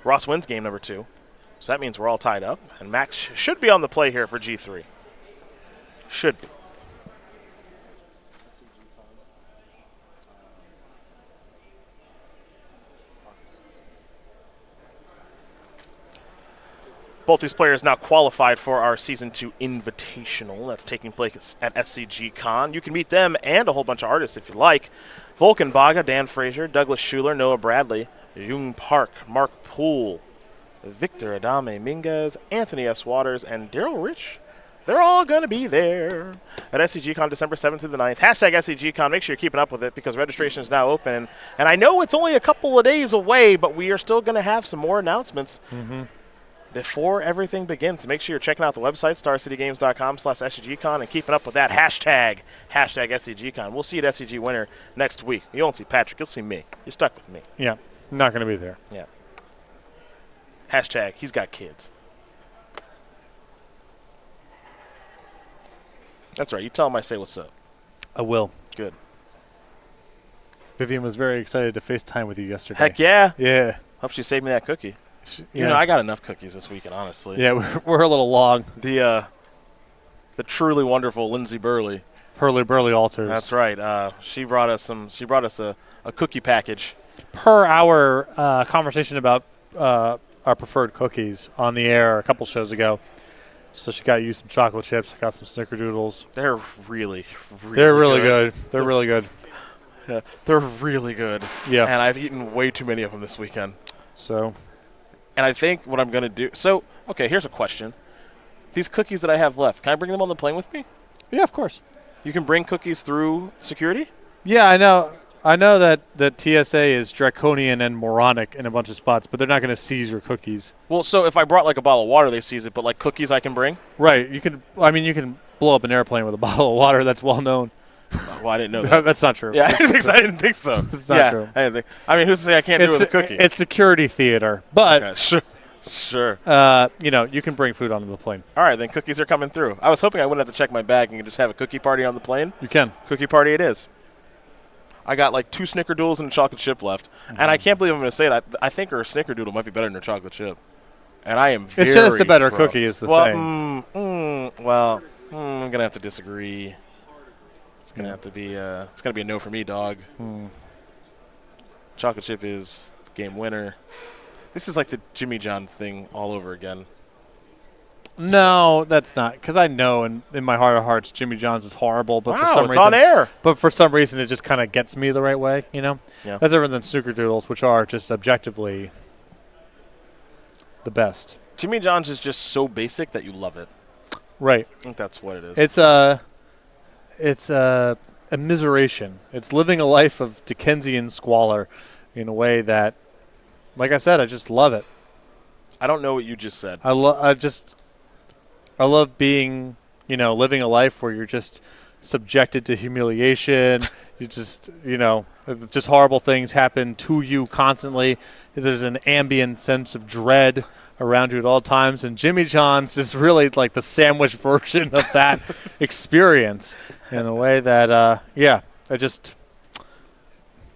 Ross wins game number 2. So that means we're all tied up. And Max should be on the play here for G3. Should be. Both these players now qualified for our Season 2 Invitational that's taking place at SCGCon. You can meet them and a whole bunch of artists if you like. Volkan Baga, Dan Frazier, Douglas Schuler, Noah Bradley, Jung Park, Mark Poole, Victor Adame Minguez, Anthony S. Waters, and Daryl Rich. They're all going to be there at SCGCon December 7th through the 9th. Hashtag SCGCon. Make sure you're keeping up with it because registration is now open. And I know it's only a couple of days away, but we are still going to have some more announcements before everything begins. Make sure you're checking out the website, starcitygames.com/SCGCon, and keeping up with that hashtag SCGCon. We'll see you at SCG Winter next week. You won't see Patrick. You'll see me. You're stuck with me. Yeah, not going to be there. Yeah. Hashtag he's got kids. That's right. You tell him I say what's up. I will. Good. Vivian was very excited to FaceTime with you yesterday. Heck yeah. Yeah. Hope she saved me that cookie. Yeah. You know, I got enough cookies this weekend, honestly. Yeah, we're a little long. The truly wonderful Lindsay Burley. Hurley Burley Altars. That's right. She brought us a cookie package. Per our conversation about our preferred cookies on the air a couple shows ago. So she got you some chocolate chips. I got some snickerdoodles. They're really good. They're really good. Yeah, they're really good. Yeah. And I've eaten way too many of them this weekend. So. And I think what I'm going to do. So, okay, here's a question. These cookies that I have left, can I bring them on the plane with me? Yeah, of course. You can bring cookies through security? Yeah, I know. I know that TSA is draconian and moronic in a bunch of spots, but they're not going to seize your cookies. Well, so if I brought like a bottle of water, they seize it, but like cookies I can bring? Right. You can blow up an airplane with a bottle of water. That's well known. Well, I didn't know that. That's not true. Yeah, I didn't think so. It's not true. I mean, who's to say I can't do it with a cookie? It's security theater, but okay, sure. You can bring food onto the plane. All right, then cookies are coming through. I was hoping I wouldn't have to check my bag and could just have a cookie party on the plane. You can. Cookie party it is. I got like 2 snickerdoodles and a chocolate chip left. And I can't believe I'm going to say that. I think her snickerdoodle might be better than her chocolate chip. And I am very It's just a better cookie is the thing. I'm going to have to disagree. It's going to have to be it's going to be a no for me, dog. Chocolate chip is the game winner. This is like the Jimmy John thing all over again. No, that's not. Because I know in my heart of hearts, Jimmy John's is horrible. But for some it's reason, on air. But for some reason, it just kind of gets me the right way, you know? Yeah. That's different than snickerdoodles, which are just objectively the best. Jimmy John's is just so basic that you love it. Right. I think that's what it is. It's a immiseration. It's living a life of Dickensian squalor in a way that, like I said, I just love it. I don't know what you just said. I love being, living a life where you're just subjected to humiliation. You just, just horrible things happen to you constantly. There's an ambient sense of dread around you at all times. And Jimmy John's is really like the sandwich version of that experience in a way that,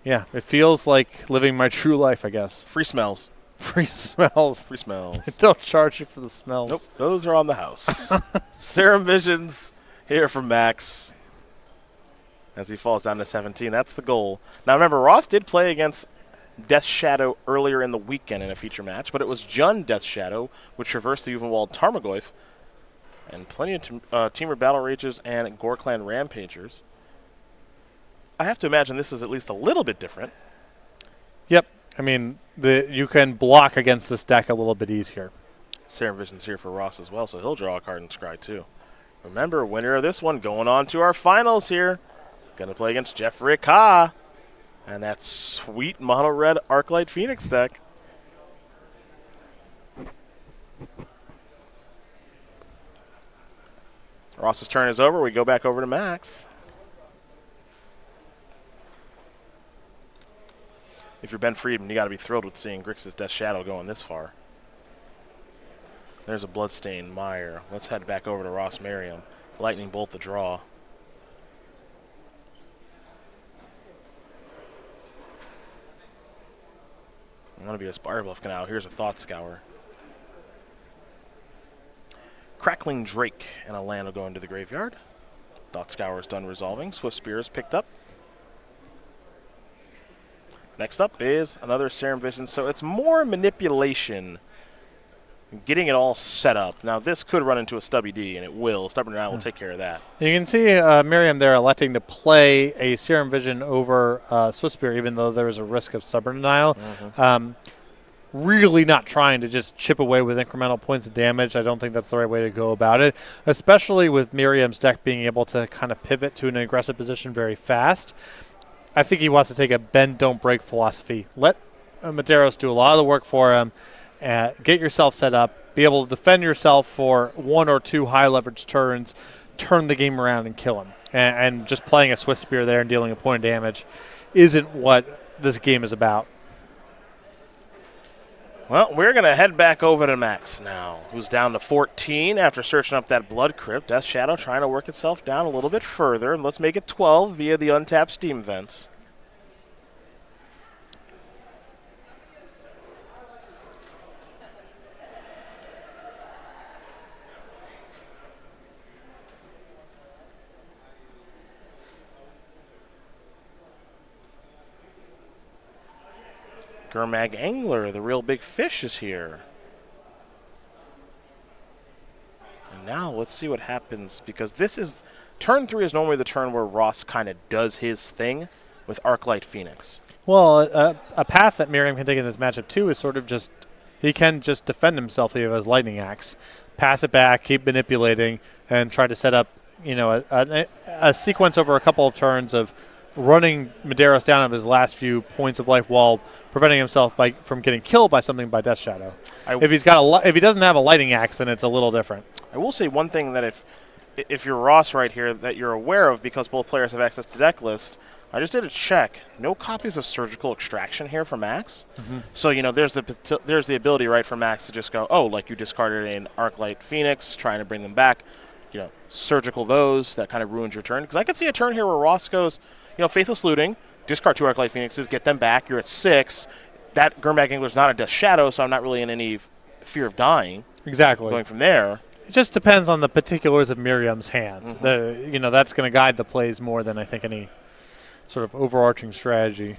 it feels like living my true life, I guess. Free smells. Free smells. Free smells. They don't charge you for the smells. Nope, those are on the house. Serum Visions here from Max as he falls down to 17. That's the goal. Now, remember, Ross did play against Death Shadow earlier in the weekend in a feature match, but it was Jun Death Shadow, which reversed the Uvenwald Tarmogoyf, and plenty of Teamer Battle Rages and Gore Clan Rampagers. I have to imagine this is at least a little bit different. Yep. I mean, you can block against this deck a little bit easier. Serum Vision's here for Ross as well, so he'll draw a card and scry too. Remember, winner of this one going on to our finals here. Going to play against Jeffrey Ka and that sweet mono-red Arclight Phoenix deck. Ross's turn is over. We go back over to Max. If you're Ben Friedman, you got to be thrilled with seeing Grixis Death Shadow going this far. There's a Bloodstained Mire. Let's head back over to Ross Merriam. Lightning Bolt the draw. I'm going to be a Spire Bluff Canal. Here's a Thought Scour. Crackling Drake and a land will go into the graveyard. Thought Scour is done resolving. Swift Spear is picked up. Next up is another Serum Vision. So it's more manipulation, getting it all set up. Now this could run into a Stubby D, and it will. Stubborn Round will take care of that. You can see Merriam there electing to play a Serum Vision over Swift Spear, even though there was a risk of Stubborn Denial. Really not trying to just chip away with incremental points of damage. I don't think that's the right way to go about it, especially with Merriam's deck being able to kind of pivot to an aggressive position very fast. I think he wants to take a bend, don't break philosophy. Let Medeiros do a lot of the work for him. Get yourself set up, be able to defend yourself for 1 or 2 high leverage turns, turn the game around and kill him. And just playing a Swift Spear there and dealing a point of damage isn't what this game is about. Well, we're going to head back over to Max now, who's down to 14 after searching up that Blood Crypt. Death Shadow trying to work itself down a little bit further, and let's make it 12 via the untapped Steam vents. Gurmag Angler, the real big fish, is here. And now let's see what happens, because this is turn 3 is normally the turn where Ross kind of does his thing with Arclight Phoenix. Well, a path that Merriam can take in this matchup too is sort of just he can just defend himself if he has Lightning Axe, pass it back, keep manipulating, and try to set up a sequence over a couple of turns of running Medeiros down of his last few points of life while preventing himself from getting killed by something by Death Shadow. If he doesn't have a Lightning Axe, then it's a little different. I will say one thing that if you're Ross right here that you're aware of, because both players have access to deck list, I just did a check. No copies of Surgical Extraction here for Max. So there's the ability right for Max to just go, oh, like you discarded an Arclight Phoenix, trying to bring them back. Surgical those, that kind of ruins your turn. Because I could see a turn here where Ross goes, Faithless Looting, discard 2 Arclight Phoenixes, get them back. You're at 6. That Gurmag Angler's not a Death Shadow, so I'm not really in any fear of dying. Exactly. Going from there. It just depends on the particulars of Miriam's hand. That's going to guide the plays more than I think any sort of overarching strategy.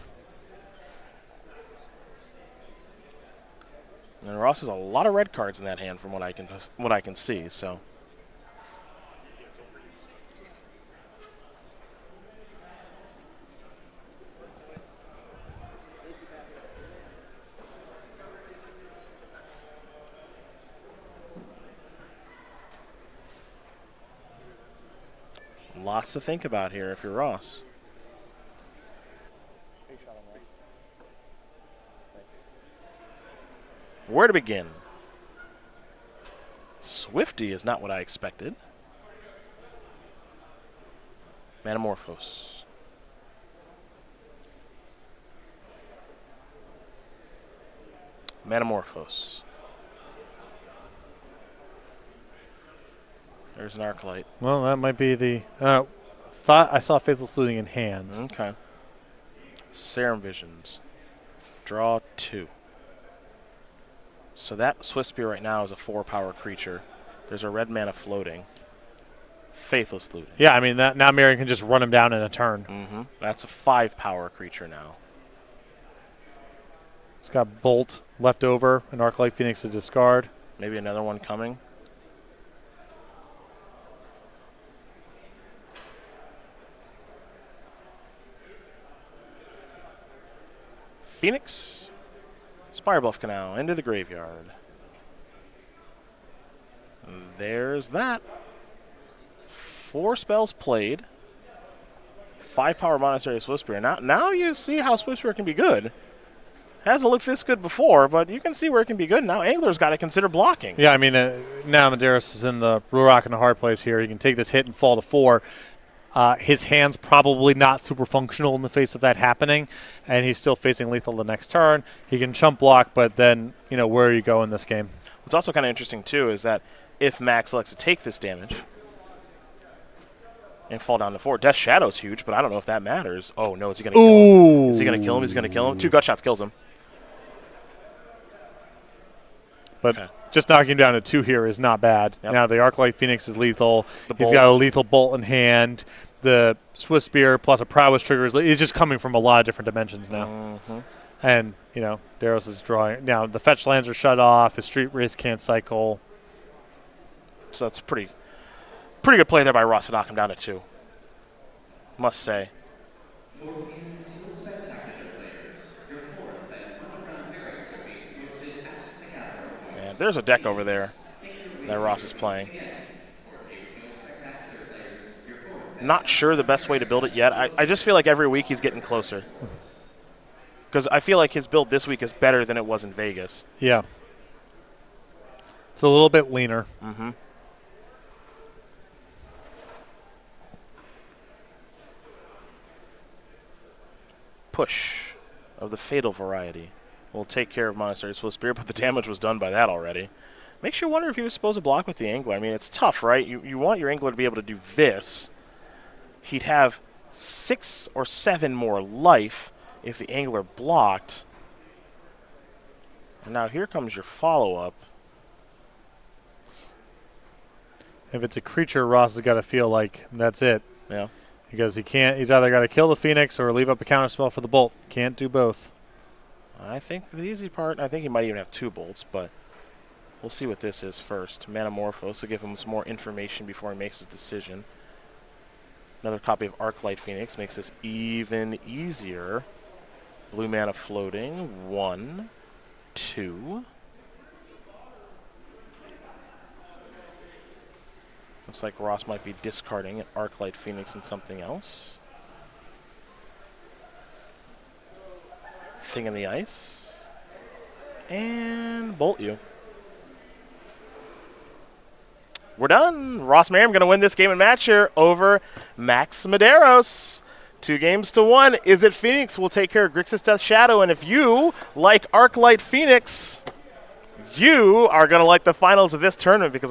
And Ross has a lot of red cards in that hand from what I can see, so. Lots to think about here if you're Ross. Where to begin? Swifty is not what I expected. Manamorphose. Manamorphose. There's an Arclight. Well, that might be the... thought I saw Faithless Looting in hand. Okay. Serum Visions. Draw 2. So that Swift Spear right now is a 4-power creature. There's a red mana floating. Faithless Looting. Yeah, I mean, now Merriam can just run him down in a turn. That's a 5-power creature now. It's got Bolt left over, an Arclight Phoenix to discard. Maybe another one coming. Phoenix, Spire Bluff Canal, into the graveyard. And there's that. 4 spells played. 5-power Monastery Swift Spear. Now you see how Swift Spear can be good. Hasn't looked this good before, but you can see where it can be good. Now Angler's got to consider blocking. Yeah, I mean, now Medeiros is in the rock and a hard place here. He can take this hit and fall to 4. His hand's probably not super functional in the face of that happening, and he's still facing lethal the next turn. He can chump block, but then, where are you going in this game? What's also kind of interesting, too, is that if Max elects to take this damage and fall down to 4, Death Shadow's huge, but I don't know if that matters. Oh, no, is he going to kill him? Is he going to kill him? He's going to kill him. 2 gut shots kills him. But Okay. just knocking him down to 2 here is not bad. Yep. Now the Arclight Phoenix is lethal. The He's bolt. got a lethal bolt in hand. The Swiss Spear plus a Prowess trigger is just coming from a lot of different dimensions now. Mm-hmm. And, Medeiros is drawing. Now the fetch lands are shut off. His Street Race can't cycle. So that's pretty good play there by Ross to knock him down to 2. Must say. Man, there's a deck over there that Ross is playing. Not sure the best way to build it yet. I just feel like every week he's getting closer. Because I feel like his build this week is better than it was in Vegas. Yeah. It's a little bit leaner. Mm-hmm. Push of the Fatal variety will take care of Monastery Swiss Spear, but the damage was done by that already. Makes you wonder if he was supposed to block with the Angler. I mean, it's tough, right? You want your Angler to be able to do this. He'd have 6 or 7 more life if the Angler blocked. And now here comes your follow-up. If it's a creature, Ross has got to feel like that's it. Yeah. Because he's either got to kill the Phoenix or leave up a counterspell for the bolt. Can't do both. I think the easy part, I think he might even have 2 bolts, but we'll see what this is first. Manamorphose to give him some more information before he makes his decision. Another copy of Arclight Phoenix makes this even easier. Blue mana floating. 1, 2. Looks like Ross might be discarding an Arclight Phoenix and something else. Thing in the ice. And bolt you. We're done. Ross Merriam going to win this game and match here over Max Medeiros. 2-1. Is it Phoenix? We'll take care of Grixis Death Shadow. And if you like Arclight Phoenix, you are going to like the finals of this tournament because